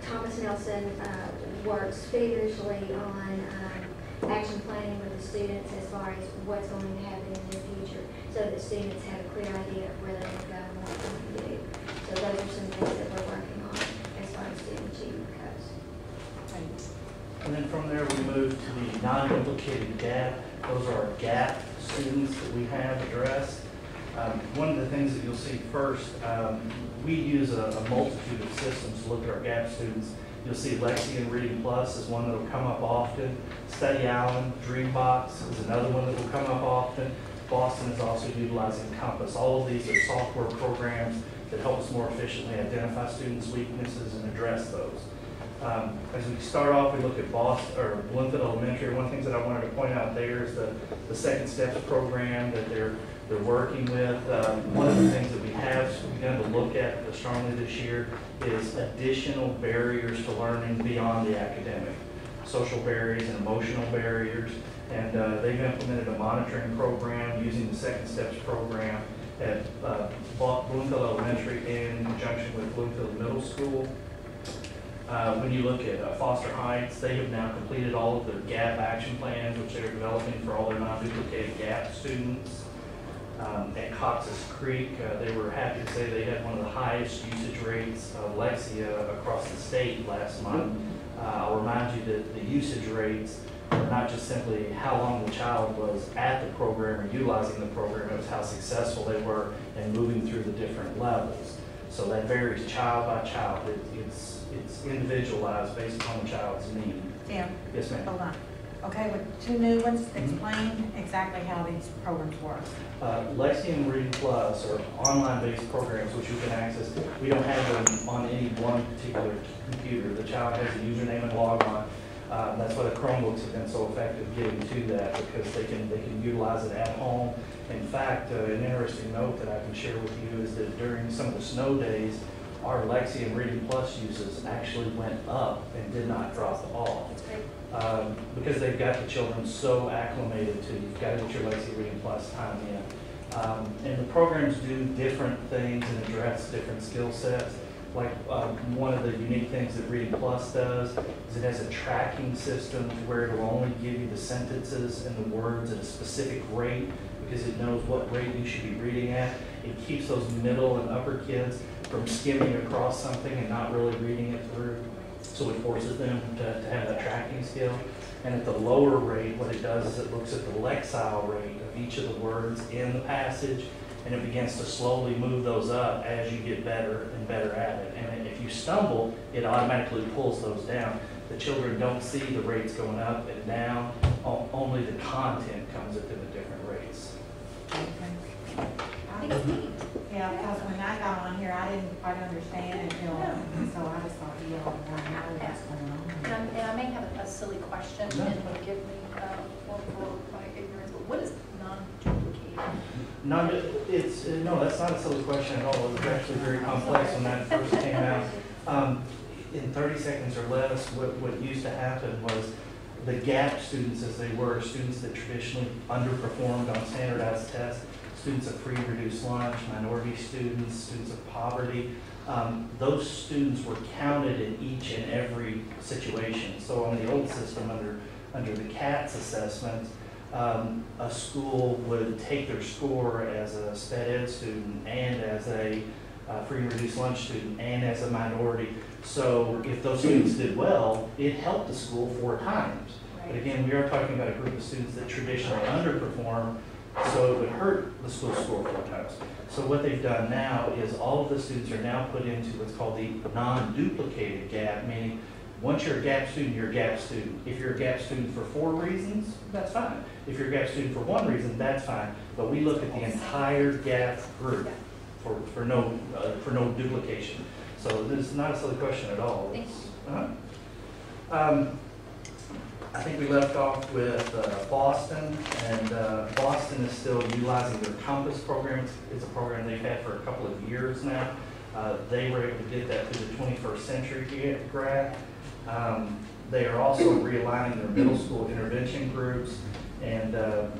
Thomas Nelson worked works vigorously on action planning with the students as far as what's going to happen in the future, so that students have a clear idea of where they can go and what they can do. So those are some things that we're working on as far as student achievement goes. And then from there, we move to the non-duplicated gap. Those are our gap students that we have addressed. One of the things that you'll see first, we use a multitude of systems to look at our gap students. You'll see Lexi and Reading Plus is one that will come up often. Study Island, Dreambox is another one that will come up often. Boston is also utilizing Compass. All of these are software programs that help us more efficiently identify students' weaknesses and address those. As we start off, we look at Bloomfield Elementary. One of the things that I wanted to point out there is the Second Steps program that they're working with. One of the things that we have begun to look at strongly this year is additional barriers to learning beyond the academic. Social barriers and emotional barriers. And they've implemented a monitoring program using the Second Steps program at Bloomfield Elementary in conjunction with Bloomfield Middle School. When you look at Foster Heights, they have now completed all of their GAP action plans, which they're developing for all their non-duplicated GAP students. At Cox's Creek, they were happy to say they had one of the highest usage rates of Lexia across the state last month. I'll remind you that the usage rates are not just simply how long the child was at the program or utilizing the program, it was how successful they were in moving through the different levels. So that varies child by child. It's individualized based upon the child's need. Tim? Yes, ma'am. Hold on. Okay, with two new ones, explain exactly how these programs work. Lexi and Reading Plus are online-based programs which you can access. We don't have them on any one particular computer. The child has a username and log on. That's why the Chromebooks have been so effective getting to that, because they can utilize it at home. In fact, an interesting note that I can share with you is that during some of the snow days, our Lexi and Reading Plus uses actually went up and did not drop off. Because they've got the children so acclimated to, you've got to get your Lexi Reading Plus time in. And the programs do different things and address different skill sets. Like one of the unique things that Reading Plus does is it has a tracking system where it will only give you the sentences and the words at a specific rate, because it knows what rate you should be reading at. It keeps those middle and upper kids from skimming across something and not really reading it through. So it forces them to have that tracking skill. And at the lower rate, what it does is it looks at the lexile rate of each of the words in the passage, and it begins to slowly move those up as you get better and better at it. And if you stumble, it automatically pulls those down. The children don't see the rates going up and down, only the content comes at them at different rates. I think it's neat. Yeah, because when I got on here, I didn't quite understand until, so I just thought, you all want to know what's going on. And I may have a silly question, and forgive me for my ignorance, but what is non-duplicated? No, that's not a silly question at all. It was actually very complex when that first came out. In 30 seconds or less, what used to happen was the GAP students, as they were, students that traditionally underperformed on standardized tests, students of free and reduced lunch, minority students, students of poverty, those students were counted in each and every situation. So on the old system, under the CATS assessment, a school would take their score as a sped ed student and as a free and reduced lunch student and as a minority. So if those students did well, it helped the school 4 times. But again, we are talking about a group of students that traditionally underperform, so it would hurt the school score 4 times. So what they've done now is all of the students are now put into what's called the non-duplicated gap, meaning once you're a GAP student, you're a GAP student. If you're a GAP student for 4 reasons, that's fine. If you're a GAP student for 1 reason, that's fine. But we look at the entire GAP group for no duplication. So this is not a silly question at all. I think we left off with Boston, and Boston is still utilizing their Compass program. It's a program they've had for a couple of years now. They were able to get that through the 21st Century grant. They are also realigning their middle school intervention groups, and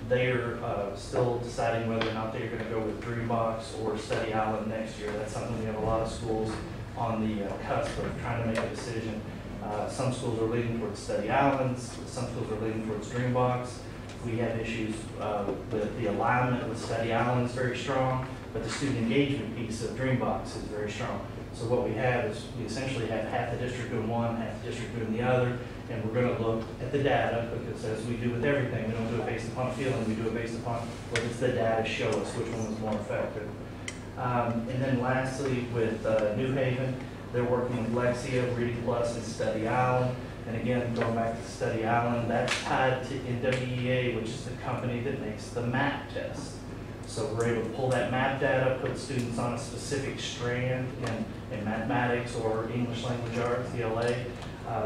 they are still deciding whether or not they're going to go with Dreambox or Study Island next year. That's something we have a lot of schools on the cusp of trying to make a decision. Some schools are leaning towards study islands, some schools are leaning towards Dreambox. We have issues with the alignment with study islands very strong, but the student engagement piece of Dreambox is very strong. So what we have is we essentially have half the district doing one, half the district doing the other, and we're going to look at the data because as we do with everything, we don't do it based upon a feeling, we do it based upon what does the data show us, which one was more effective. And then lastly, with New Haven, they're working with Lexia, Reading Plus, and Study Island. And again, going back to Study Island, that's tied to NWEA, which is the company that makes the MAP test. So we're able to pull that MAP data, put students on a specific strand in mathematics or English language arts, ELA,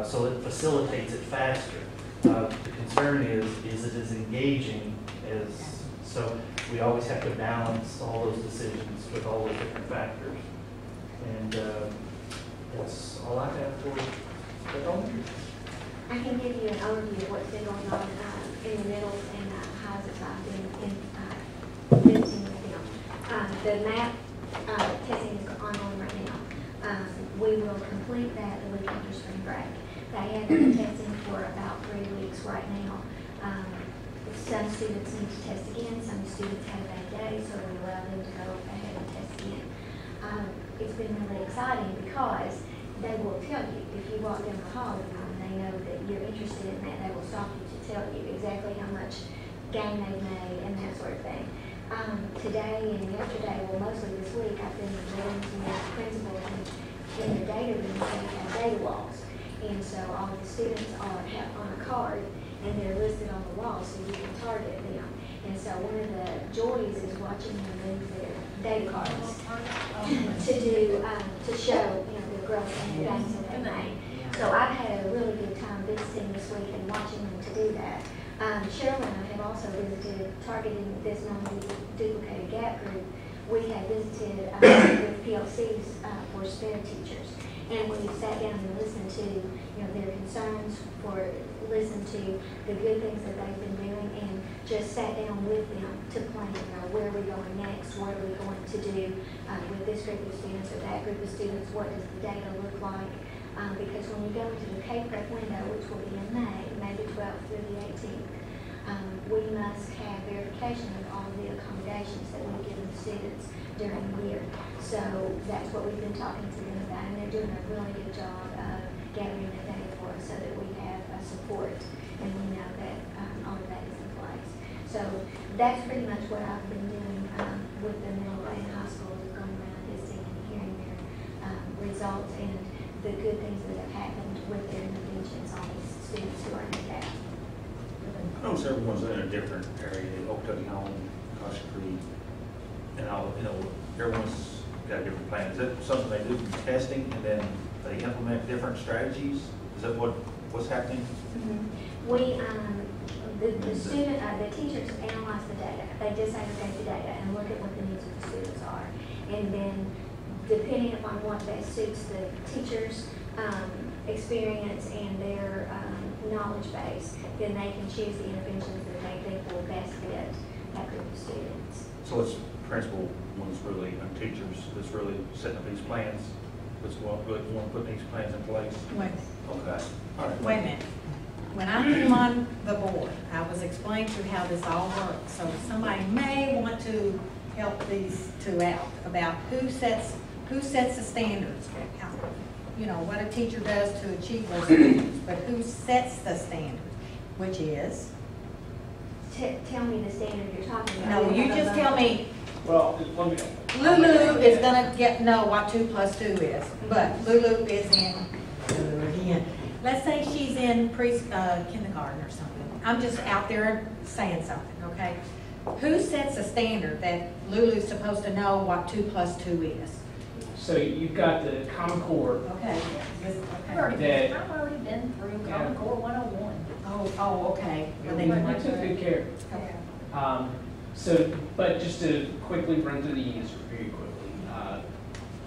so it facilitates it faster. The concern is it is engaging as, so we always have to balance all those decisions with all those different factors. And that's all I have for the I can give you an overview of what's been going on in the middle and highs as I've been visiting with them. The MAP testing is ongoing right now. We will complete that the week after spring break. They have been testing for about 3 weeks right now. Some students need to test again, some students have a bad day, so we allow them to go ahead and test again. It's been really exciting because they will tell you, if you walk down the hall and they know that you're interested in that, they will stop you to tell you exactly how much gain they've made and that sort of thing. Today and yesterday, well mostly this week, I've been meeting with principals and in the data room, they have data walls. And so all the students are on a card and they're listed on the wall so you can target them. And so one of the joys is watching them move their data cards to show, the growth and the gains that they made. So I've had a really good time visiting this week and watching them to do that. Cheryl and I have also visited, targeting this non-duplicated gap group. We have visited with PLCs for sped teachers. And we sat down and listened to, their concerns, listened to the good things that they've been doing, and just sat down with them to plan, where are we going next, what are we going to do with this group of students or that group of students, what does the data look like? Because when you go into the K-Prep window, which will be in May the 12th through the 18th, we must have verification of all of the accommodations that we've given students during the year. So that's what we've been talking to them about, and they're doing a really good job of gathering the data for us so that we have a support and we know that all of that is in place. So that's pretty much what I've been doing with the middle and high schools, going around visiting and hearing their results and the good things that have happened with their interventions on these students who are in the gap. I notice everyone's in a different area, Oaktucky Home, Cosh Creek, and all, everyone's got different plans. Is that something they do from testing and then they implement different strategies? Is that what's happening? Mm-hmm. We, the teachers analyze the data. They disaggregate the data and look at what the needs of the students are. And then depending upon what best suits the teachers' experience and their knowledge base, then they can choose the interventions that they think will best fit that group of students. So it's principal ones really, and teachers that's really setting up these plans, that's want to put these plans in place? Wait, Okay. All right. wait a minute. When I came on the board, I was explained to how this all works. So somebody may want to help these two out about who sets the standards. What a teacher does to achieve those standards, but who sets the standard, which is? Tell me the standard you're talking about. No, you just tell me. Well, let me. Lulu is gonna know what 2 + 2 is, but Lulu is in, let's say she's in kindergarten or something. I'm just out there saying something, okay? Who sets a standard that Lulu's supposed to know what 2 + 2 is? So you've got the Common Core. Okay. I've already been through Common Core 101. Oh, okay. Well, then We took good care. Okay. But just to quickly run through the answer very quickly.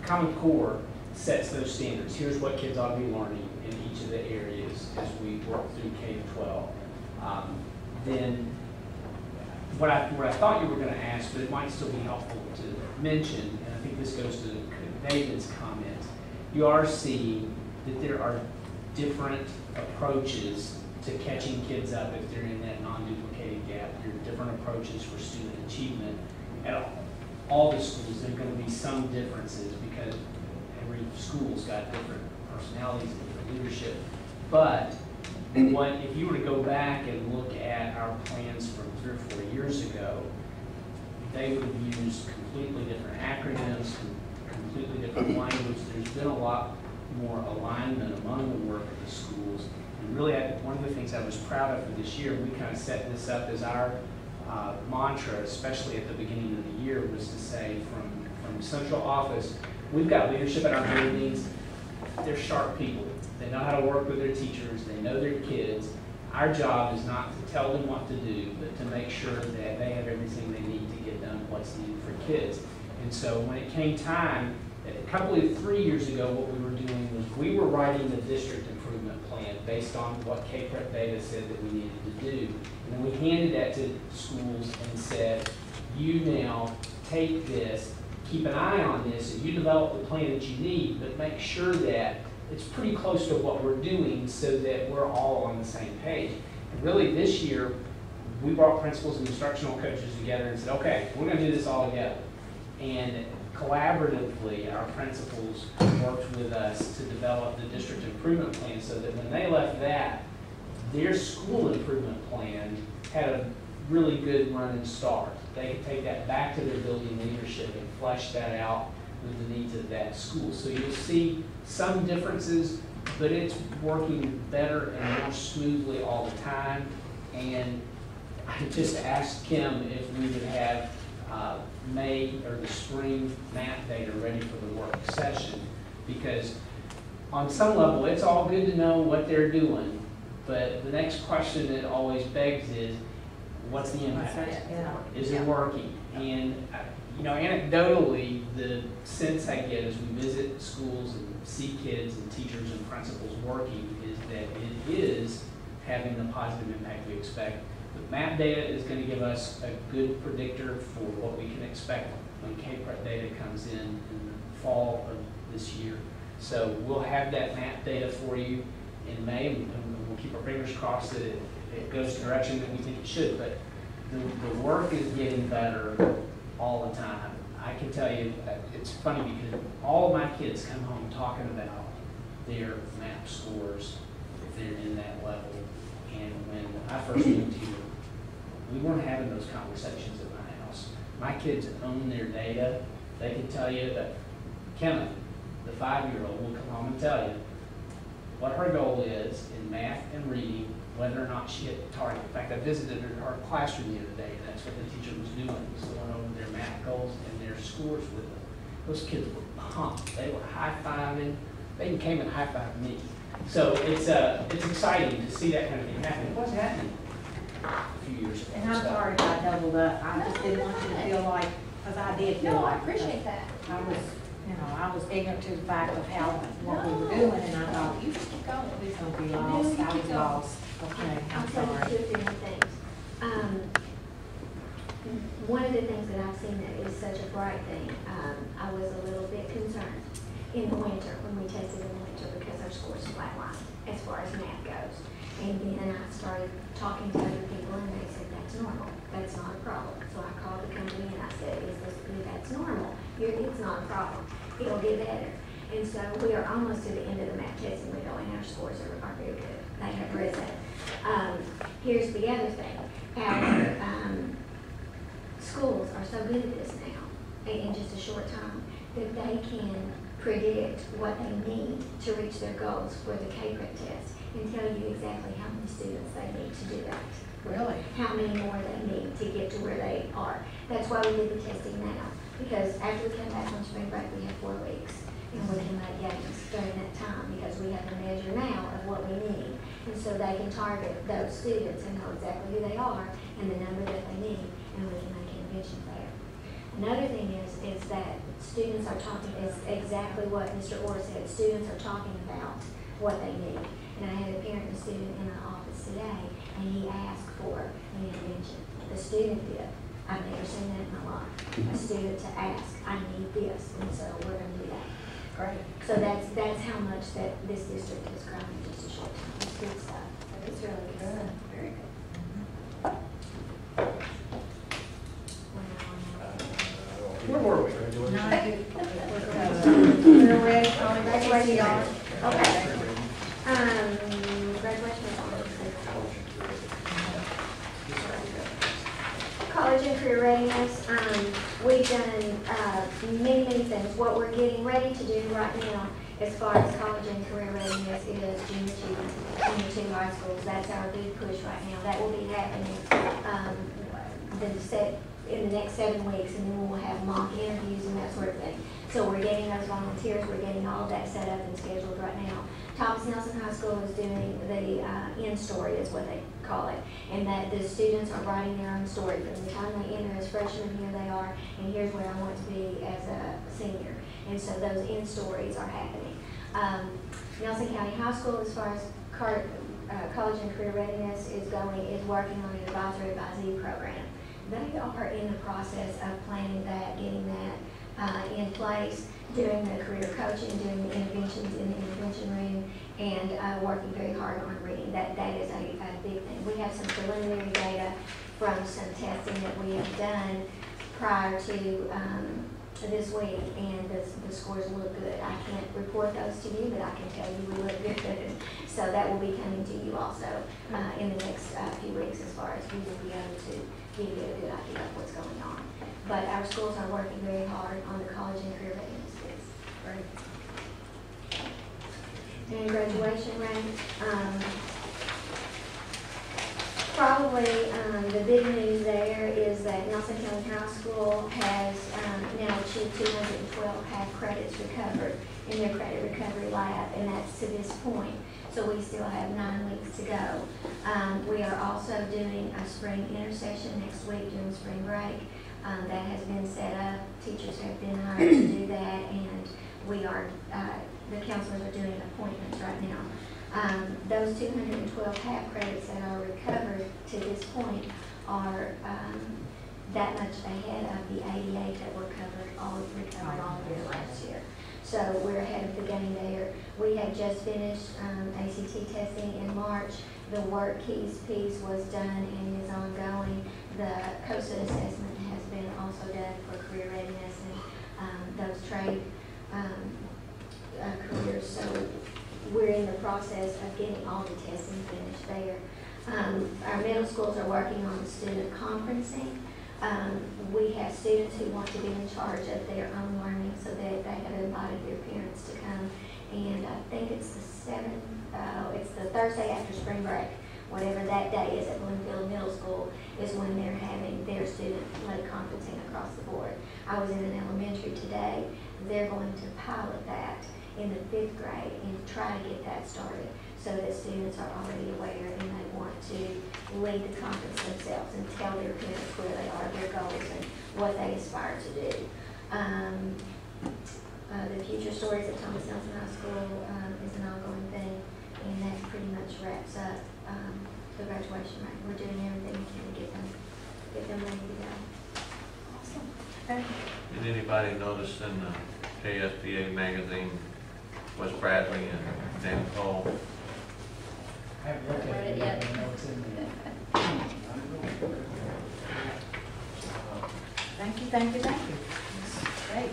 Common Core sets those standards. Here's what kids ought to be learning in each of the areas as we work through K-12. Then what I thought you were going to ask, but it might still be helpful to mention, and I think this goes to David's comment, you are seeing that there are different approaches to catching kids up if they're in that non-duplicated gap. There are different approaches for student achievement. At all the schools, there are going to be some differences because every school's got different personalities, different leadership. But if you were to go back and look at our plans from 3 or 4 years ago, they would have used completely different acronyms, completely different language. There's been a lot more alignment among the work of the schools. And really, one of the things I was proud of for this year, we kind of set this up as our mantra, especially at the beginning of the year, was to say from central office, we've got leadership at our buildings. They're sharp people. They know how to work with their teachers. They know their kids. Our job is not to tell them what to do, but to make sure that they have everything they need to get done what's needed for kids. And so when it came time, a couple of 3 years ago, what we were doing was we were writing the district improvement plan based on what K-Prep data said that we needed to do. And then we handed that to schools and said, you now take this, keep an eye on this, and you develop the plan that you need, but make sure that it's pretty close to what we're doing so that we're all on the same page. And really this year, we brought principals and instructional coaches together and said, okay, we're going to do this all together. And collaboratively, our principals worked with us to develop the district improvement plan so that when they left that, their school improvement plan had a really good run and start. They could take that back to their building leadership and flesh that out with the needs of that school. So you'll see some differences, but it's working better and more smoothly all the time. And I just asked Kim if we would have May or the spring math data ready for the work session, because on some level it's all good to know what they're doing, but the next question that always begs is, what's the impact? Is it working? And you know, anecdotally, the sense I get as we visit schools and see kids and teachers and principals working is that it is having the positive impact we expect. The map data is going to give us a good predictor for what we can expect when K-Prep data comes in the fall of this year. So we'll have that map data for you in May, and we'll keep our fingers crossed that it goes the direction that we think it should. But the work is getting better all the time. I can tell you, it's funny because all of my kids come home talking about their map scores if they're in that level. And when I first moved here, we weren't having those conversations at my house. My kids own their data. They can tell you that Kenneth, the 5-year-old, will come home and tell you what her goal is in math and reading, whether or not she hit the target. In fact, I visited her classroom the other day, and that's what the teacher was doing, was going over their math goals and their scores with them. Those kids were pumped. They were high-fiving. They even came and high-fived me. So it's exciting to see that kind of thing happen. It was happening a few years ago. And I'm sorry if I doubled up. I just didn't want you to feel like, because I did feel No, I like. appreciate that. I was ignorant to the fact of how, what we were doing, and I thought, You just keep going. please don't be lost. I was lost. Okay, I'll I'm tell you sorry. two different things. One of the things that I've seen that is such a bright thing, I was a little bit concerned in the winter, when we tested in the winter, because our scores flatlined as far as math goes. And then I started talking to other people, and they said, that's normal, that's not a problem. So I called the company and I said, that's normal, it's not a problem, it'll get better. And so we are almost to the end of the math testing window, and our scores are very good. They have risen. Here's the other thing. Our schools are so good at this now, in just a short time, that they can predict what they need to reach their goals for the K-Prep test and tell you exactly how many students they need to do that. Really? How many more they need to get to where they are. That's why we did the testing now, because after we come back from spring break, we have 4 weeks, and we can make gains during that time, because we have a measure now of what we need. And so they can target those students and know exactly who they are and the number that they need, and we can make interventions there. Another thing is that students are talking, is exactly what Mr. Orr said, students are talking about what they need. And I had a parent and student in my office today, and he asked for an intervention. The student did. I've never seen that in my life. A student to ask, I need this, and so we're going to do that. Great. So that's how much that this district has grown in just a short time. It's good stuff. It's really good stuff. Very good. Where were we? We're ready, calling Graduation. graduation. Okay. Graduation is on. College and career readiness, we've done, many things. What we're getting ready to do right now as far as college and career readiness is junior two high schools. That's our big push right now. That will be happening, in the next 7 weeks, and then we'll have mock interviews and that sort of thing. So we're getting those volunteers, we're getting all of that set up and scheduled right now. Thomas Nelson High School is doing the in-story is what they call it, and that the students are writing their own story. From the time they enter as freshmen, here they are, and here's where I want to be as a senior. And so those in-stories are happening. Nelson County High School, as far as college and career readiness is working on an advisory advisee program. They are in the process of planning that, getting that in place, doing the career coaching, doing the interventions in the intervention room, and working very hard on reading. That is a big thing. We have some preliminary data from some testing that we have done prior to this week, and the scores look good. I can't report those to you, but I can tell you we look good. So that will be coming to you also in the next few weeks, as far as we will be able to give you a good idea of what's going on. But our schools are working very hard on the college and career readiness. And graduation rate, probably the big news there is that Nelson County High School has now achieved 212 half credits recovered in their credit recovery lab, and that's to this point. So we still have 9 weeks to go. We are also doing a spring intersession next week during spring break. That has been set up. Teachers have been hired to do that, and we are, the counselors are doing appointments right now. Those 212 half credits that are recovered to this point are that much ahead of the 88 that were recovered all year last year. So we're ahead of the game there. We have just finished ACT testing in March. The work keys piece was done and is ongoing. The COSA assessment has been also done for career readiness and those trade careers. So we're in the process of getting all the testing finished there. Our middle schools are working on student conferencing. We have students who want to be in charge of their own learning, so that they have invited their parents to come. And I think it's it's the Thursday after spring break, whatever that day is at Bloomfield Middle School, is when they're having their student-led conferencing across the board. I was in an elementary today. They're going to pilot that in the 5th grade and try to get that started so that students are already aware and they want to lead the conference themselves and tell their parents where they are, their goals, and what they aspire to do. The future stories at Thomas Nelson High School is an ongoing thing, and that pretty much wraps up the graduation rate. We're doing everything we can to get them ready to go. Awesome. Okay. Did anybody notice in the KSBA magazine, Wes Bradley and Dan Cole? I haven't looked at it yet. I know it's in there. Thank you. Great.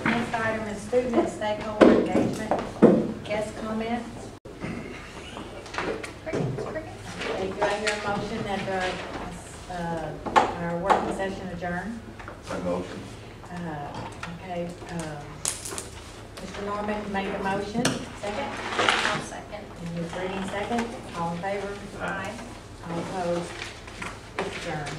Next item is student and stakeholder engagement. Guest comments. Okay, do I hear a motion that our working session adjourn? A motion. Okay, Mr. Norman made the motion. Second? I'll second. And Ms. Reading second. All in favor? Aye. All opposed? It's adjourned.